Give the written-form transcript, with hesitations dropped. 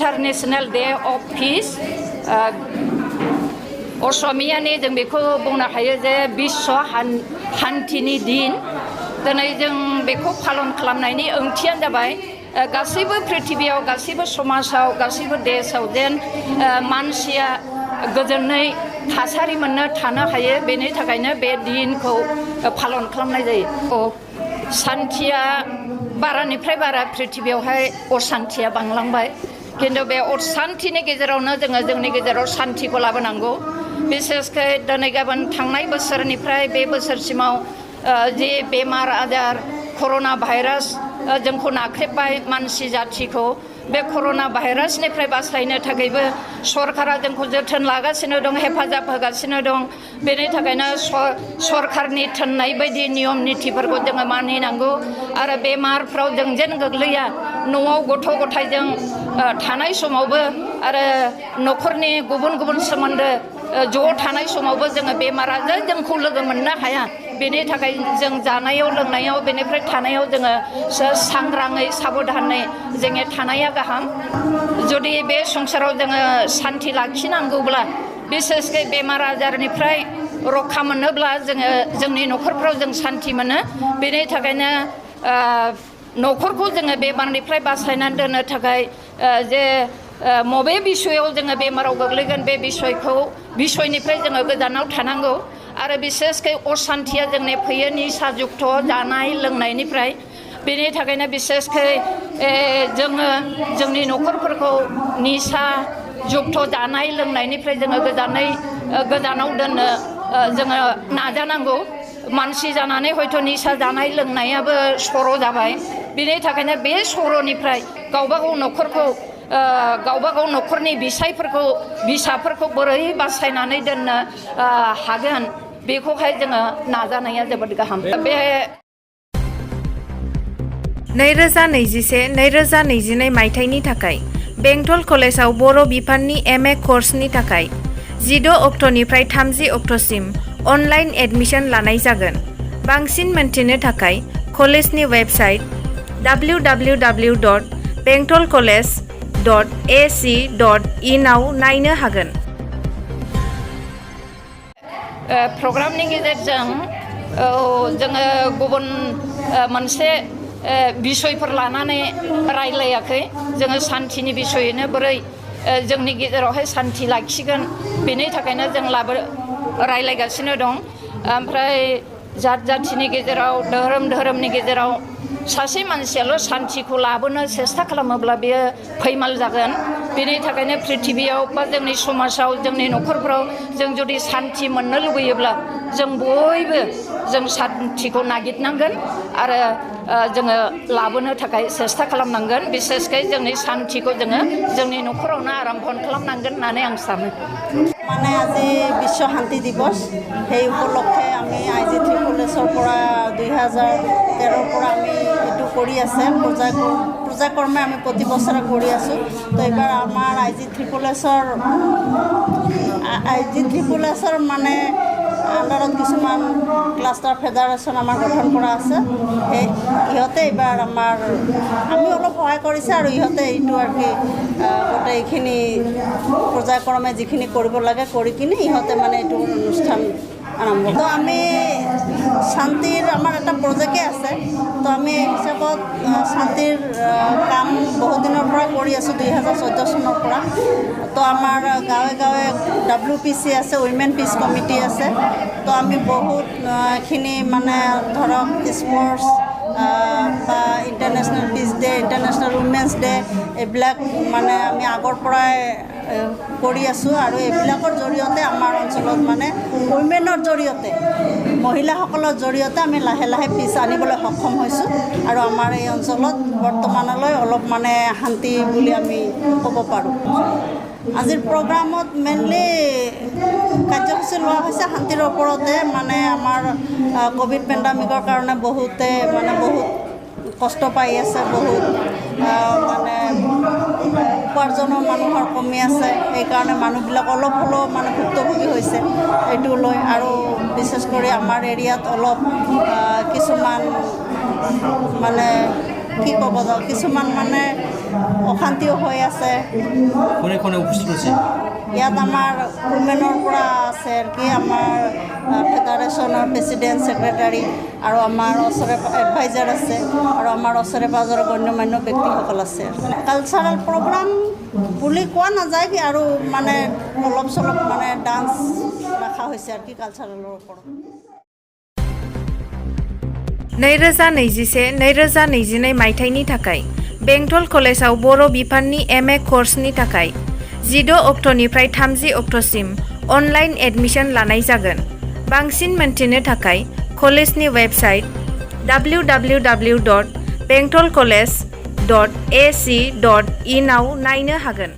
International day of पिस असमियानि जों बेखौ बुंनो हायो जे विश्व शान्तिनि दिन दिनै जों बेखौ पालन खालामनायनि ओंथियानो जाबाय गासैबो पृथिबियाव गासैबो समाजाव गासैबो देशआव जेन मानसिया गोजोनै थासारि मोननो थानो हायो बेनि थाखायनो बे दिनखौ पालन खालामनाय जायो। शान्तिया बारानिफ्राय बारा पृथिबियावहाय अशान्तिया बांलांबाय किन्तु बे अशान्तिनि गेजेरावनो जोङो जोंनि गेजेराव शान्तिखौ लाबोनांगौ। बिसेसकै दिनै गाबोन थांनाय बोसोरनिफ्राय बे बोसोरसिमाव जे बेमार आजार कर'ना भाइरास जोंखौ नाख्रेबबाय मानसि जाथिखौ बे कर'ना भाइरासनिफ्राय बासायनो थाखायबो सरकारा जोंखौ जोथोन लागासिनो दं हेफाजाब होगासिनो दं। बेनि थाखायनो सरकारनि थिननाय बायदि नियम नितिफोरखौ जोङो मानिनांगौ आरो बेमारफ्राव जों जेन गोग्लैया न'आव गथ' गथायजों थानाय समावबो आरो न'खरनि गुबुन गुबुन सोमोन्दो ज' थानाय समावबो जोङो बेमार आजार जोंखौ लोगो मोननो हाया बेनि थाखाय जों जानायाव लोंनायाव बेनिफ्राय थानायाव जोङो सांग्राङै साबधानै जोङो थानाया गाहाम। जुदि बे संसाराव जोङो शान्ति लाखिनांगौब्ला बिसेसकै बेमार आजारनिफ्राय रक्षा मोनोब्ला जोङो जोंनि न'खरफ्राव जों शान्ति मोनो। बेनि थाखायनो न'खरखौ जोङो बेमारनिफ्राय बासायनानै दोननो थाखाय जे मबे बिसयाव जोङो बेमाराव गोग्लैगोन बे बिसयनिफ्राय जोङो गोजानाव थानांगौ आरो बिसेसकै अशान्तिया जोंनि फैयो निसा जुक्त जानाय लोंनायनिफ्राय। बेनि थाखायनो बिसेसकै जोङो जोंनि न'खरफोरखौ निसा जुक्त जानाय लोंनायनिफ्राय जोङो गोजानाव दोननो जोङो नाजानांगौ। मानसि जानानै हयथ' निसा जानाय लोंनायाबो सर' जाबाय बेनि थाखायनो बे सर'निफ्राय गावबागाव न'खरखौ गावबागाव न'खरनि फिसाफोरखौ बोरै बासायनानै दोननो हागोन बेखौहाय जोङो नाजानाया जोबोद गाहाम। बे 2021-2022 मायथाइनि थाखाय बेंटल कलेजाव बर' बिफाननि MA कर्सनि थाखाय 16 अक्ट'निफ्राय 30 अक्ट'सिम अनलाइन एडमिशन लानाय जागोन। बांसिन मोनथिनो थाखाय कलेजनि वेबसाइट www.bentolcollege.ac.in आव नायनो हागोन। प्रग्रामनि गेजेरजों जोङो गुबुन मोनसे बिसयफोर लानानै रायलायाखै जोङो शान्तिनि बिसयैनो बोरै जोंनि गेजेरावहाय शान्ति लाखिगोन बेनि थाखायनो जों रायलायगासिनो दं। ओमफ्राय जात जातिनि गेजेराव धोरोमनि गेजेराव सासे मानसियाल' शान्तिखौ लाबोनो सेस्था खालामोब्ला बेयो फैमाल जागोन। बेनि थाखायनो पृथिबियाव बा जोंनि समाजाव जोंनि न'खरफ्राव जों जुदि शान्ति मोननो लुबैयोब्ला जों बयबो जों शान्तिखौ नागिरनांगोन आरो जोङो लाबोनो थाखाय सेस्था खालामनांगोन। बिसेसकै जोंनि शान्तिखौ जोङो जोंनि न'खरावनो आरम्भ खालामनांगोन होननानै आं सानो। মানে আজি বিশ্ব শান্তি দিৱস সেই উপলক্ষে আমি IGT কলেজৰ পৰা 2013 পৰা আমি এইটো কৰি আছে পূজাকৰ্মে আমি প্ৰতি বছৰে কৰি আছোঁ। তো এইবাৰ আমাৰ IGT কলেজৰ মানে আণ্ডাৰত কিছুমান ক্লাষ্টাৰ ফেডাৰেশ্যন আমাৰ গঠন কৰা আছে। সেই ইহঁতে এইবাৰ আমি অলপ সহায় কৰিছে আৰু ইহঁতে এইটো আৰু কি গোটেইখিনি পৰ্যায়ক্ৰমে যিখিনি কৰিব লাগে কৰি কিনে ইহঁতে মানে এইটো অনুষ্ঠান আৰম্ভ। তো আমি শান্তিৰ আমাৰ এটা প্ৰজেক্টে আছে। তো আমি এই হিচাপত শান্তিৰ কাম বহুত দিনৰ পৰা কৰি আছোঁ 2014 চনৰ পৰা। তো আমাৰ গাঁৱে গাঁৱে WPC আছে উইমেন পিচ কমিটি আছে। তো আমি বহুতখিনি মানে ধৰক স্পৰ্টছ বা international peace day international women's day এইবিলাক মানে আমি আগৰ পৰাই কৰি আছোঁ আৰু এইবিলাকৰ জৰিয়তে আমাৰ অঞ্চলত মানে উইমেনৰ জৰিয়তে মহিলাসকলৰ জৰিয়তে আমি লাহে লাহে পিচ আনিবলৈ সক্ষম হৈছোঁ আৰু আমাৰ এই অঞ্চলত বৰ্তমানলৈ অলপ মানে শান্তি বুলি আমি ক'ব পাৰোঁ। আজিৰ প্ৰগ্ৰামত মেইনলি কাৰ্যসূচী লোৱা হৈছে শান্তিৰ ওপৰতে। মানে আমাৰ ক'ভিড পেণ্ডামিকৰ কাৰণে বহুত কষ্ট পাই আছে, বহুত মানে উপাৰ্জনৰ মানুহৰ কমি আছে। সেইকাৰণে মানুহবিলাক অলপ হ'লেও মানে ভুক্তভোগী হৈছে এইটো লৈ। আৰু বিশেষ কৰি আমাৰ এৰিয়াত অলপ কিছুমান মানে কি ক'ব যাওঁ কিছুমান মানে অশান্তিও হৈ আছে। কোনে কোনে উপস্থিত আছে? ইয়াত আমাৰ উইমেনৰ পৰা আছে আৰু কি আমাৰ ফেডাৰেশ্যনৰ প্ৰেচিডেণ্ট ছেক্ৰেটাৰী আৰু আমাৰ ওচৰে এডভাইজাৰ আছে আৰু আমাৰ ওচৰে পাঁজৰে গণ্যমান্য ব্যক্তিসকল আছে। কালচাৰেল প্ৰগ্ৰাম বুলি কোৱা নাযায় কি আৰু মানে অলপ চলপ মানে ডান্স ৰখা হৈছে আৰু কি কালচাৰেলৰ ওপৰত। 2021-2022 मायथाइनि थाखाय बेंटल कलेजाव बर' बिफाननि MA कर्सनि थाखाय 16 अक्ट'निफ्राय 30 अक्ट'सिम अनलाइन एडमिशन लानाय जागोन। बांसिन मोनथिनो थाखाय कलेजनि वेबसाइट www.bentolcollege.ac.in आव नायनो हागोन।